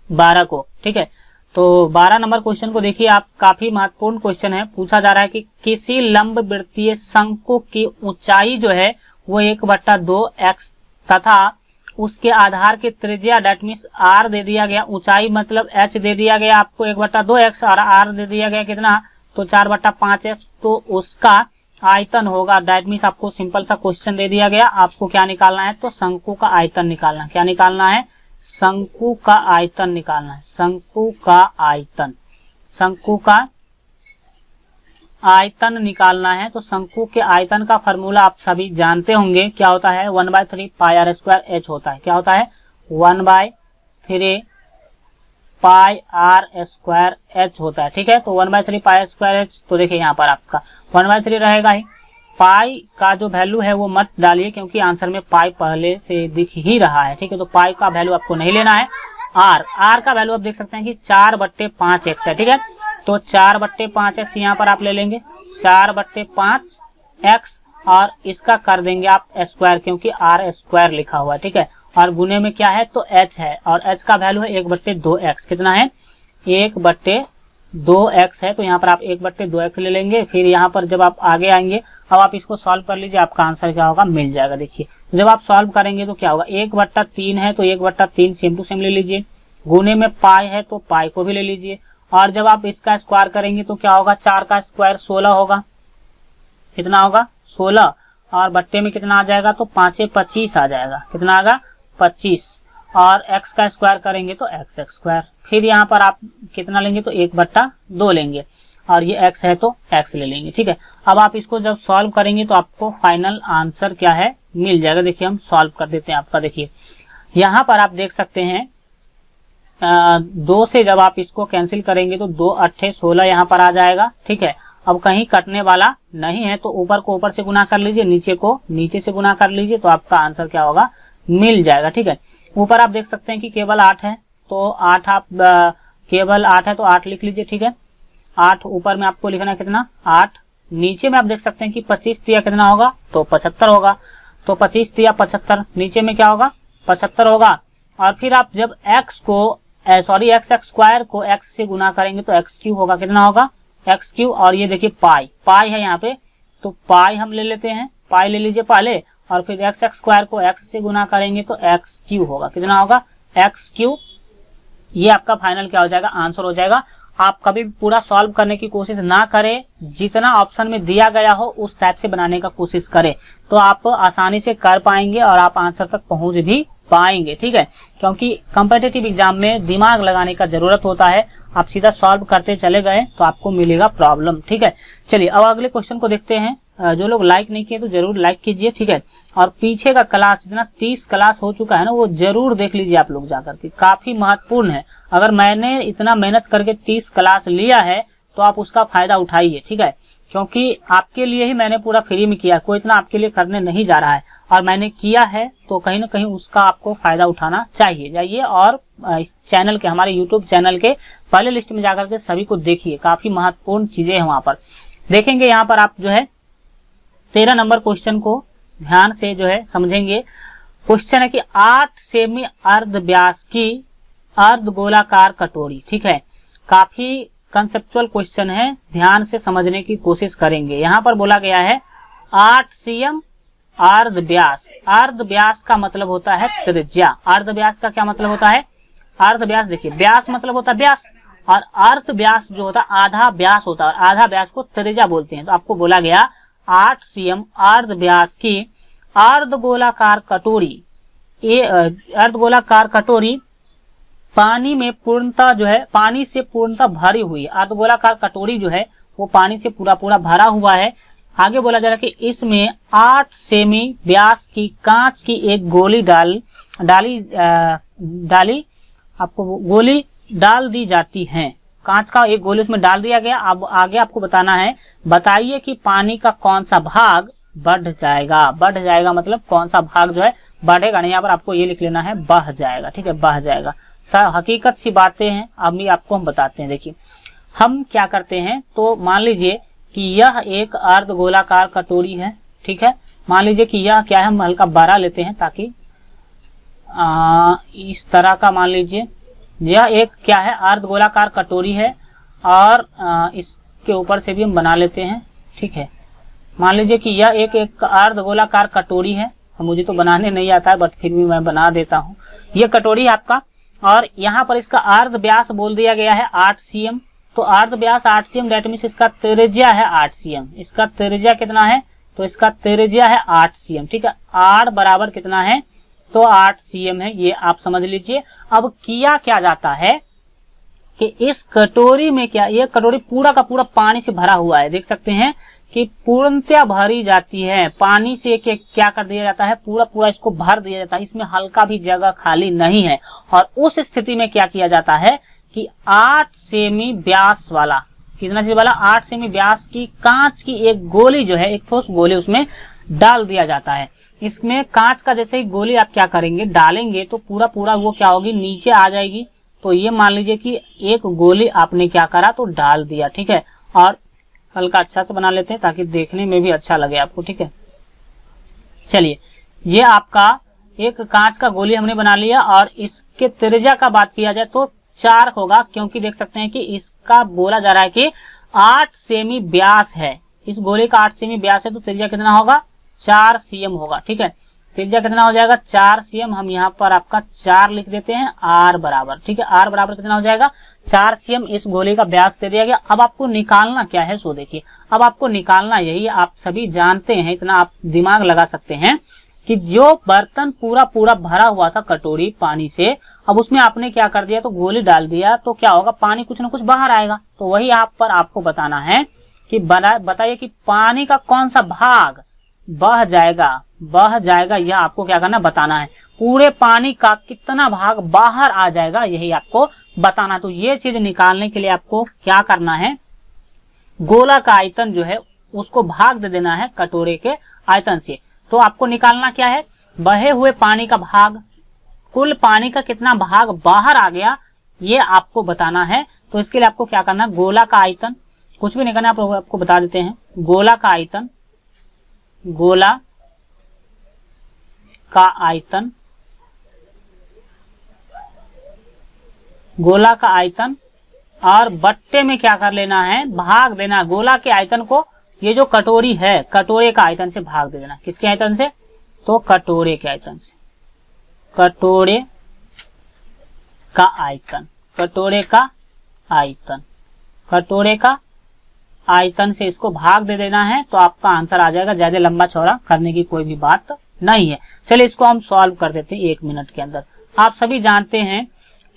12 को। ठीक है, तो 12 नंबर क्वेश्चन को देखिए आप, काफी महत्वपूर्ण क्वेश्चन है। पूछा जा रहा है कि किसी लंबवृत्तीय शंकु की ऊंचाई जो है वो 1/2x तथा उसके आधार की त्रिज्या डेट मीन्स r दे दिया गया, ऊंचाई मतलब h दे दिया गया आपको 1/2x और r दे दिया गया कितना, तो 4/5x, तो उसका आयतन होगा। डेट मीन्स आपको सिंपल सा क्वेश्चन दे दिया गया, आपको क्या निकालना है, तो शंकु का आयतन निकालना है। क्या निकालना है, शंकु का आयतन निकालना है। शंकु का आयतन, शंकु का आयतन निकालना है। तो शंकु के आयतन का फॉर्मूला आप सभी जानते होंगे, क्या होता है, 1/3 पाई आर स्क्वायर एच होता है। क्या होता है, 1/3 पाई आर स्क्वायर एच होता है। ठीक है, तो 1/3 पाई स्क्वायर एच, तो देखिए यहाँ पर आपका 1/3 रहेगा ही। पाई का जो वैल्यू है वो मत डालिए क्योंकि आंसर में पाई पहले से दिख ही रहा है। ठीक है, तो पाई का वैल्यू आपको नहीं लेना है। आर का वैल्यू आप देख सकते हैं कि 4/5x है। ठीक है, तो 4/5x यहाँ पर आप ले लेंगे, 4/5x, और इसका कर देंगे आप स्क्वायर क्योंकि r स्क्वायर लिखा हुआ है। ठीक है, और गुने में क्या है, तो h है, और h का वैल्यू है 1/2x। कितना है, 1/2x है, तो यहाँ पर आप 1/2x ले लेंगे। फिर यहाँ पर जब आप आगे आएंगे, अब आप इसको सॉल्व कर लीजिए, आपका आंसर क्या होगा मिल जाएगा। देखिए जब आप सॉल्व करेंगे तो क्या होगा, 1/3 है तो 1/3 सेम टू सेम ले लीजिए, गुने में पाई है तो पाई को भी ले लीजिए, और जब आप इसका स्क्वायर करेंगे तो क्या होगा, 4 का स्क्वायर 16 होगा। कितना होगा, 16, और बट्टे में कितना आ जाएगा, तो 5 25 आ जाएगा। कितना आएगा, 25, और x का स्क्वायर करेंगे तो x स्क्वायर। फिर यहाँ पर आप कितना लेंगे, तो 1/2 लेंगे, और ये x है तो x ले लेंगे। ठीक है, अब आप इसको जब सॉल्व करेंगे तो आपको फाइनल आंसर क्या है मिल जाएगा। देखिए हम सॉल्व कर देते हैं आपका। देखिए यहाँ पर आप देख सकते हैं 2 से जब आप इसको कैंसिल करेंगे तो 2 8 16 यहाँ पर आ जाएगा। ठीक है, अब कहीं कटने वाला नहीं है तो ऊपर को ऊपर से गुना कर लीजिए, नीचे को नीचे से गुना कर लीजिए, तो आपका आंसर क्या होगा मिल जाएगा। ठीक है, ऊपर आप देख सकते हैं कि केवल 8 है, तो 8 आप केवल 8 है तो 8 लिख लीजिए। ठीक है, 8 ऊपर में आपको लिखना है कितना, 8। नीचे में आप देख सकते हैं कि 25 तिया कितना होगा, तो 75 होगा, तो 25 तिया 75, नीचे में क्या होगा, 75 होगा। और फिर आप जब x को x स्क्वायर को x से गुना करेंगे तो x³ होगा। कितना होगा, x³, और ये देखिए पाई है यहाँ पे, तो पाई हम ले लेते हैं, पाई ले लीजिए पहले, और फिर x स्क्वायर को x से गुना करेंगे तो x³ होगा। कितना होगा, x³। ये आपका फाइनल क्या हो जाएगा, आंसर हो जाएगा। आप कभी भी पूरा सॉल्व करने की कोशिश ना करें, जितना ऑप्शन में दिया गया हो उस टाइप से बनाने का कोशिश करें, तो आप आसानी से कर पाएंगे और आप आंसर तक पहुंच भी पाएंगे। ठीक है, क्योंकि कॉम्पिटिटिव एग्जाम में दिमाग लगाने का जरूरत होता है। आप सीधा सॉल्व करते चले गए तो आपको मिलेगा प्रॉब्लम। ठीक है, चलिए अब अगले क्वेश्चन को देखते हैं। जो लोग लाइक नहीं किए तो जरूर लाइक कीजिए। ठीक है, और पीछे का क्लास जितना 30 क्लास हो चुका है ना, वो जरूर देख लीजिए आप लोग जाकर के, काफी महत्वपूर्ण है। अगर मैंने इतना मेहनत करके 30 क्लास लिया है तो आप उसका फायदा उठाइए। ठीक है, क्योंकि आपके लिए ही मैंने पूरा फ्री में किया, कोई इतना आपके लिए करने नहीं जा रहा है, और मैंने किया है तो कहीं ना कहीं उसका आपको फायदा उठाना चाहिए। जाइए और इस चैनल के, हमारे यूट्यूब चैनल के पहले लिस्ट में जाकर के सभी को देखिए, काफी महत्वपूर्ण चीजें हैं वहां पर। देखेंगे यहाँ पर आप जो है 13 नंबर क्वेश्चन को ध्यान से जो है समझेंगे। क्वेश्चन है कि 8 सेमी अर्ध व्यास की अर्ध गोलाकार कटोरी। ठीक है, काफी कंसेप्चुअल क्वेश्चन है, ध्यान से समझने की कोशिश करेंगे। यहाँ पर बोला गया है 8 cm अर्ध व्यास। अर्ध व्यास का मतलब होता है त्रिज्या। अर्ध व्यास का क्या मतलब होता है, अर्ध व्यास देखिए, व्यास मतलब होता है व्यास, और अर्ध व्यास जो होता है आधा व्यास होता है, और आधा व्यास को त्रिज्या बोलते हैं। तो आपको बोला गया 8 cm अर्ध व्यास की अर्ध गोलाकार कटोरी ये अर्धगोलाकार कटोरी पानी में पूर्णतः जो है पानी से पूर्णतः भरी हुई है। अर्धगोलाकार कटोरी जो है वो पानी से पूरा पूरा भरा हुआ है। आगे बोला जा रहा है कि इसमें 8 सेमी व्यास की कांच की एक गोली गोली डाल दी जाती है। कांच का एक गोली उसमें डाल दिया गया। अब आगे आपको बताना है, बताइए कि पानी का कौन सा भाग बढ़ जाएगा। बढ़ जाएगा मतलब कौन सा भाग जो है बढ़ेगा नहीं, यहाँ पर आपको ये लिख लेना है बह जाएगा। ठीक है, बह जाएगा। हकीकत सी बातें हैं, अभी आपको हम बताते हैं। देखिए हम क्या करते हैं, तो मान लीजिए कि यह एक अर्धगोलाकार कटोरी है। ठीक है, मान लीजिए कि यह क्या है, हम हल्का बड़ा लेते हैं ताकि इस तरह का मान लीजिए यह एक क्या है अर्धगोलाकार कटोरी है और इसके ऊपर से भी हम बना लेते हैं। ठीक है, मान लीजिए कि यह एक अर्धगोलाकार कटोरी है। मुझे तो बनाने नहीं आता है बट फिर भी मैं बना देता हूँ। यह कटोरी है आपका और यहाँ पर इसका अर्ध व्यास बोल दिया गया है 8 cm। तो अर्ध व्यास 8 cm, डेट मीन्स इसका त्रिज्या है 8 cm। इसका त्रिज्या कितना है, तो इसका त्रिज्या है 8 cm। ठीक है, r बराबर कितना है, तो 8 cm है, ये आप समझ लीजिए। अब किया क्या जाता है कि इस कटोरी में क्या, ये कटोरी पूरा का पूरा पानी से भरा हुआ है। देख सकते हैं कि पूर्णतया भरी जाती है पानी से। क्या कर दिया जाता है, पूरा पूरा इसको भर दिया जाता है, इसमें हल्का भी जगह खाली नहीं है। और उस स्थिति में क्या किया जाता है कि 8 सेमी व्यास वाला, कितना सेमी वाला, 8 सेमी व्यास की कांच की एक गोली जो है, एक ठोस गोली उसमें डाल दिया जाता है। इसमें कांच का जैसे ही गोली आप क्या करेंगे, डालेंगे तो पूरा पूरा वो क्या होगी, नीचे आ जाएगी। तो ये मान लीजिए कि एक गोली आपने क्या करा, तो डाल दिया। ठीक है, और हल्का अच्छा से बना लेते हैं ताकि देखने में भी अच्छा लगे आपको। ठीक है, चलिए ये आपका एक कांच का गोली हमने बना लिया और इसके त्रिज्या का बात किया जाए तो 4 होगा, क्योंकि देख सकते हैं कि इसका बोला जा रहा है कि 8 सेमी व्यास है। इस गोले का 8 सेमी व्यास है तो त्रिज्या कितना होगा, 4 cm होगा। ठीक है, त्रिज्या कितना हो जाएगा, 4 cm। हम यहाँ पर आपका 4 लिख देते हैं, r बराबर। ठीक है, r बराबर कितना हो जाएगा, 4 cm इस गोले का व्यास दे दिया गया। अब आपको निकालना क्या है, सो देखिए अब आपको निकालना यही, आप सभी जानते हैं, इतना आप दिमाग लगा सकते हैं कि जो बर्तन पूरा पूरा भरा हुआ था कटोरी पानी से, अब उसमें आपने क्या कर दिया, तो गोली डाल दिया, तो क्या होगा, पानी कुछ ना कुछ बाहर आएगा। तो वही आप पर आपको बताना है कि बताइए कि पानी का कौन सा भाग बह जाएगा, यह आपको क्या करना, बताना है। पूरे पानी का कितना भाग बाहर आ जाएगा, यही आपको बताना। तो ये चीज निकालने के लिए आपको क्या करना है, गोला का आयतन जो है उसको भाग दे देना है कटोरे के आयतन से। तो आपको निकालना क्या है, बहे हुए पानी का भाग, कुल पानी का कितना भाग बाहर आ गया, ये आपको बताना है। तो इसके लिए आपको क्या करना है, गोला का आयतन, कुछ भी नहीं करना, आपको बता देते हैं। गोला का आयतन, गोला का आयतन, गोला का आयतन और बट्टे में क्या कर लेना है, भाग देना। गोला के आयतन को ये जो कटोरी है, कटोरे का आयतन से भाग दे देना। किसके आयतन से, तो कटोरे के आयतन से। कटोरे का आयतन, कटोरे का आयतन, कटोरे का आयतन से इसको भाग दे देना है, तो आपका आंसर आ जाएगा। ज्यादा लंबा चौड़ा करने की कोई भी बात नहीं है। चलिए इसको हम सॉल्व कर देते हैं 1 मिनट के अंदर। आप सभी जानते हैं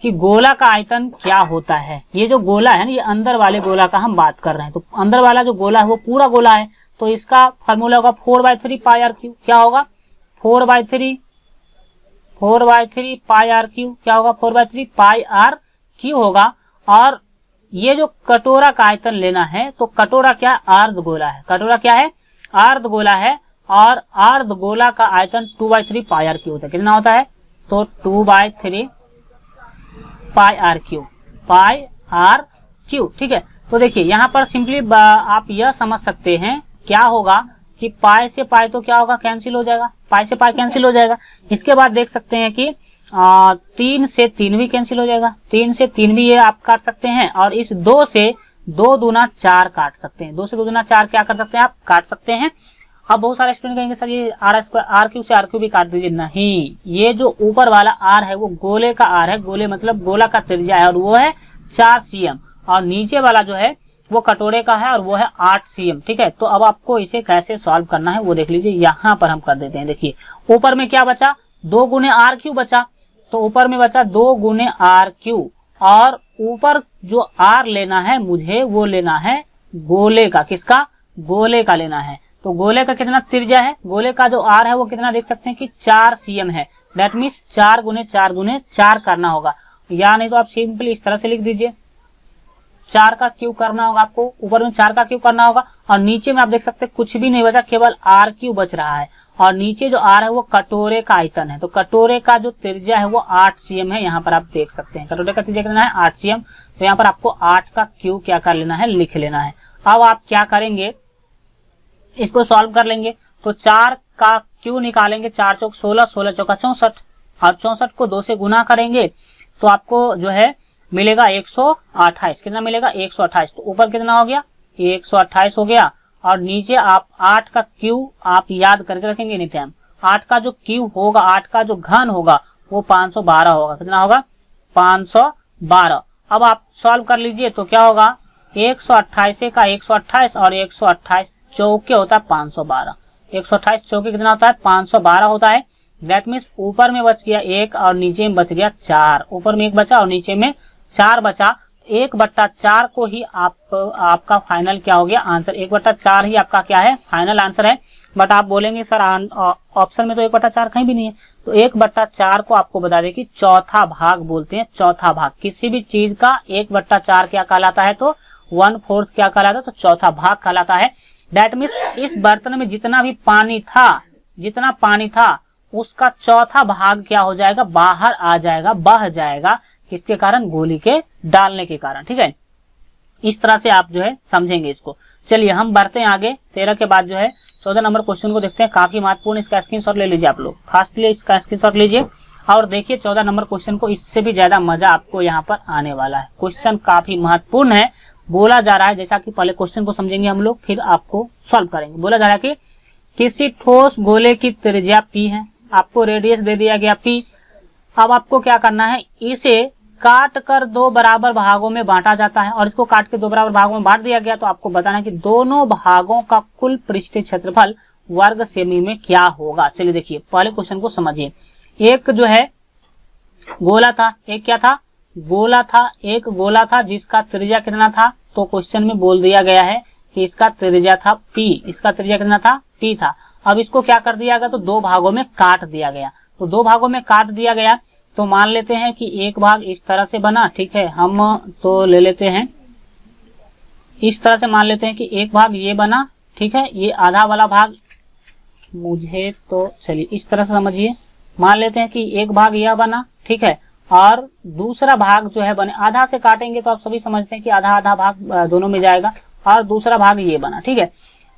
कि गोला का आयतन क्या होता है। ये जो गोला है ना, ये अंदर वाले गोला का हम बात कर रहे हैं। तो अंदर वाला जो गोला है वो पूरा गोला है, तो इसका फॉर्मूला होगा 4/3 पाई आर क्यू। क्या होगा, 4/3 पाई आर क्यू। क्या होगा, 4/3 पाई आर क्यू होगा। और ये जो कटोरा का आयतन लेना है, तो कटोरा क्या है, अर्धगोला है। कटोरा क्या है, अर्धगोला है। और अर्धगोला का आयतन 2/3 पाई आर क्यू होता है। कितना होता है, तो 2/3 pi r cube, pi r cube. ठीक है, तो देखिए यहाँ पर सिंपली आप यह समझ सकते हैं क्या होगा कि पाई से पाई तो क्या होगा, कैंसिल हो जाएगा, पाई से पाई कैंसिल हो जाएगा। इसके बाद देख सकते हैं कि 3 से 3 भी कैंसिल हो जाएगा, 3 से 3 भी ये आप काट सकते हैं। और इस 2 से 2 दूना 4 काट सकते हैं, 2 से 2 दूना 4 क्या कर सकते हैं, आप काट सकते हैं। अब बहुत सारे स्टूडेंट कहेंगे सर ये आर क्यू से आर क्यू भी काट दीजिए। नहीं, ये जो ऊपर वाला आर है वो गोले का आर है, गोले मतलब गोला का त्रिज्या है और वो है 4 cm। और नीचे वाला जो है वो कटोरे का है और वो है 8 cm। ठीक है, तो अब आपको इसे कैसे सॉल्व करना है वो देख लीजिए। यहाँ पर हम कर देते हैं। देखिए ऊपर में क्या बचा, 2 गुने आर क्यू बचा, तो ऊपर में बचा 2 गुने आर क्यू, और ऊपर जो आर लेना है मुझे वो लेना है गोले का। किसका? गोले का लेना है। तो गोले का कितना त्रिज्या है? गोले का जो आर है वो कितना देख सकते हैं कि 4 cm है। दैट मीन्स 4 गुने 4 गुने 4 करना होगा, या नहीं तो आप सिंपली इस तरह से लिख दीजिए, 4 का क्यू करना होगा आपको, ऊपर में 4 का क्यू करना होगा, और नीचे में आप देख सकते हैं कुछ भी नहीं बचा, केवल आर क्यू बच रहा है। और नीचे जो आर है वो कटोरे का आयतन है, तो कटोरे का जो त्रिज्या है वो 8 cm है। यहाँ पर आप देख सकते हैं कटोरे का त्रिज्या कितना है? 8 cm। तो यहाँ पर आपको 8 का क्यू क्या कर लेना है? लिख लेना है। अब आप क्या करेंगे, इसको सॉल्व कर लेंगे। तो 4 का क्यू निकालेंगे, 4 चौक 16, 16 चौका 64, और 64 को 2 से गुना करेंगे तो आपको जो है मिलेगा 128। कितना मिलेगा? 128। तो ऊपर कितना हो गया? 128 हो गया, और नीचे आप 8 का क्यू आप याद करके रखेंगे एनी टाइम। 8 का जो क्यू होगा, 8 का जो घन होगा वो 512 होगा। कितना होगा? 512। अब आप सॉल्व कर लीजिए तो क्या होगा? 128 का 128 और 128 चौके होता है 512। 128 चौके कितना होता है? 512 होता है। दैट मीन्स ऊपर में बच गया 1 और नीचे में बच गया 4। ऊपर में 1 बचा और नीचे में 4 बचा। 1/4 को ही आपका फाइनल क्या हो गया? आंसर 1/4 ही आपका क्या है? फाइनल आंसर है। बट आप बोलेंगे सर ऑप्शन में तो 1/4 कहीं भी नहीं है। तो 1/4 को आपको बता दें कि चौथा भाग बोलते हैं। चौथा भाग किसी भी चीज का 1/4 क्या कहलाता है? तो 1/4 क्या कहलाता है? तो चौथा भाग कहलाता है। दैट मीन्स इस बर्तन में जितना भी पानी था उसका चौथा भाग क्या हो जाएगा? बाहर आ जाएगा, बह जाएगा। किसके कारण? गोली के डालने के कारण। ठीक है, इस तरह से आप जो है समझेंगे इसको। चलिए हम बढ़ते हैं आगे। 13 के बाद जो है 14 नंबर क्वेश्चन को देखते हैं। काफी महत्वपूर्ण, इसका स्क्रीनशॉट ले लीजिए आप लोग, फास्टली इसका स्क्रीनशॉट लीजिए और देखिए 14 नंबर क्वेश्चन को। इससे भी ज्यादा मजा आपको यहाँ पर आने वाला है। क्वेश्चन काफी महत्वपूर्ण है। बोला जा रहा है, जैसा कि पहले क्वेश्चन को समझेंगे हम लोग, फिर आपको सॉल्व करेंगे। बोला जा रहा है कि किसी ठोस गोले की त्रिज्या P है, आपको रेडियस दे दिया गया P। अब आपको क्या करना है? इसे काट कर 2 बराबर भागों में बांटा जाता है, और इसको काट के 2 बराबर भागों में बांट दिया गया। तो आपको बताना है कि दोनों भागों का कुल पृष्ठीय क्षेत्रफल वर्ग सेमी में क्या होगा। चलिए देखिए पहले क्वेश्चन को समझिए। एक जो है गोला था, एक क्या था? गोला था। एक गोला था जिसका त्रिज्या कितना था? तो क्वेश्चन में बोल दिया गया है कि इसका त्रिज्या था P। इसका त्रिज्या कितना था? P था। अब इसको क्या कर दिया गया? तो 2 भागों में काट दिया गया। तो 2 भागों में काट दिया गया तो मान लेते हैं कि एक भाग इस तरह से बना। ठीक है, हम तो ले लेते हैं इस तरह से, मान लेते हैं कि एक भाग ये बना। ठीक है, ये आधा वाला भाग मुझे तो चलिए इस तरह से समझिए। मान लेते हैं कि एक भाग यह बना। ठीक है, और दूसरा भाग जो है बने, आधा से काटेंगे तो आप सभी समझते हैं कि आधा आधा भाग दोनों में जाएगा, और दूसरा भाग ये बना। ठीक है,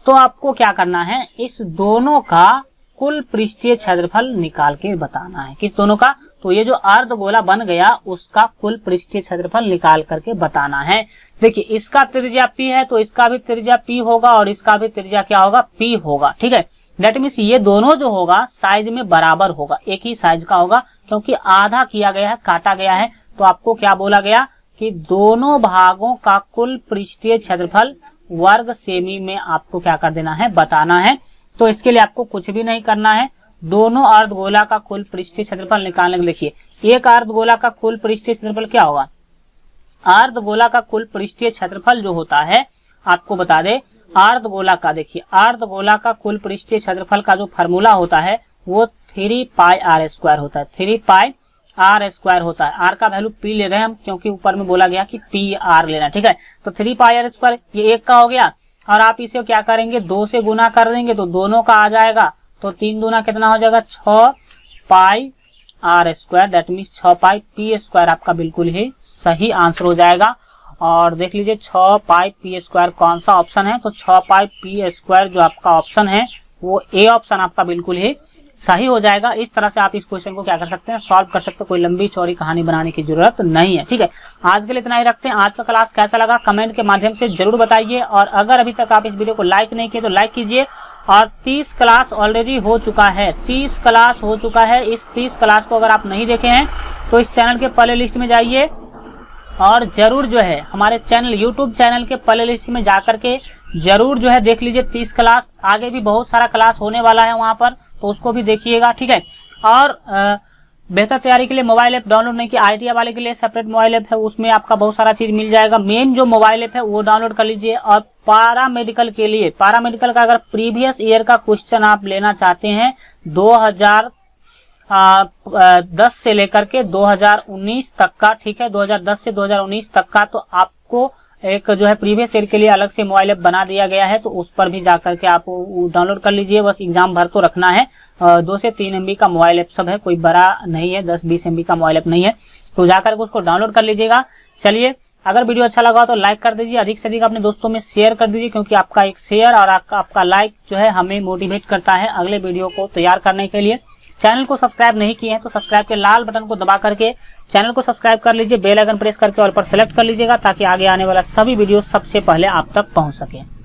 तो आपको क्या करना है? इस दोनों का कुल पृष्ठीय क्षेत्रफल निकाल के बताना है। किस दोनों का? तो ये जो अर्ध गोला बन गया उसका कुल पृष्ठीय क्षेत्रफल निकाल करके बताना है। देखिए इसका त्रिज्या P है तो इसका भी त्रिज्या P होगा, और इसका भी त्रिज्या क्या होगा? P होगा। ठीक है, दैट मीन्स ये दोनों जो होगा साइज में बराबर होगा, एक ही साइज का होगा, क्योंकि आधा किया गया है, काटा गया है। तो आपको क्या बोला गया कि दोनों भागों का कुल पृष्ठीय क्षेत्रफल वर्ग सेमी में आपको क्या कर देना है? बताना है। तो इसके लिए आपको कुछ भी नहीं करना है। दोनों अर्धगोला का कुल पृष्ठीय क्षेत्रफल निकालने के, देखिए एक अर्धगोला का कुल पृष्ठीय क्षेत्रफल क्या होगा? अर्धगोला का कुल पृष्ठीय क्षेत्रफल जो होता है आपको बता दे, अर्धगोला का, देखिए अर्धगोला का कुल पृष्ठीय क्षेत्रफल का जो फार्मूला होता है वो 3πr² होता है। 3πr² होता है। r का वैल्यू P ले रहे हैं हम, क्योंकि ऊपर में बोला गया कि PR लेना। ठीक है, तो 3πr² ये एक का हो गया, और आप इसे क्या करेंगे? 2 से गुना कर देंगे तो दोनों का आ जाएगा। तो 3 दूना कितना हो जाएगा? 6πr²। दैट मीन्स 6πp² आपका बिल्कुल ही सही आंसर हो जाएगा। और देख लीजिए 6πp² कौन सा ऑप्शन है? तो 6πp² जो आपका ऑप्शन है वो A ऑप्शन आपका बिल्कुल ही सही हो जाएगा। इस तरह से आप इस क्वेश्चन को क्या कर सकते हैं? सॉल्व कर सकते हैं। कोई लंबी चौड़ी कहानी बनाने की जरूरत नहीं है। ठीक है, आज के लिए इतना ही रखते हैं। आज का क्लास कैसा लगा कमेंट के माध्यम से जरूर बताइए, और अगर अभी तक आप इस वीडियो को लाइक नहीं किए तो लाइक कीजिए। और 30 क्लास ऑलरेडी हो चुका है, 30 क्लास हो चुका है। इस 30 क्लास को अगर आप नहीं देखे हैं तो इस चैनल के प्ले लिस्ट में जाइए, और जरूर जो है हमारे चैनल यूट्यूब चैनल के प्ले लिस्ट में जाकर के जरूर जो है देख लीजिए 30 क्लास। आगे भी बहुत सारा क्लास होने वाला है वहां पर, तो उसको भी देखिएगा। ठीक है, और बेहतर तैयारी के लिए मोबाइल ऐप डाउनलोड नहीं किया, ITI वाले के लिए सेपरेट मोबाइल ऐप है, उसमें आपका बहुत सारा चीज मिल जाएगा। मेन जो मोबाइल ऐप है वो डाउनलोड कर लीजिए। और पारा मेडिकल के लिए, पारा मेडिकल का अगर प्रीवियस ईयर का क्वेश्चन आप लेना चाहते हैं 2010 से लेकर के 2019 तक का, ठीक है, 2010 से 2019 तक का, तो आपको एक जो है प्रीवियस ईयर के लिए अलग से मोबाइल ऐप बना दिया गया है, तो उस पर भी जाकर के आप डाउनलोड कर लीजिए। बस एग्जाम भर तो रखना है। 2 से 3 MB का मोबाइल ऐप सब है, कोई बड़ा नहीं है, 10-20 MB का मोबाइल ऐप नहीं है, तो जाकर के उसको डाउनलोड कर लीजिएगा। चलिए, अगर वीडियो अच्छा लगा तो लाइक कर दीजिए, अधिक से अधिक अपने दोस्तों में शेयर कर दीजिए, क्योंकि आपका एक शेयर और आपका लाइक जो है हमें मोटिवेट करता है अगले वीडियो को तैयार करने के लिए। चैनल को सब्सक्राइब नहीं किए हैं तो सब्सक्राइब के लाल बटन को दबा करके चैनल को सब्सक्राइब कर लीजिए, बेल आइकन प्रेस करके ऑल पर सेलेक्ट कर लीजिएगा, ताकि आगे आने वाला सभी वीडियो सबसे पहले आप तक पहुंच सके।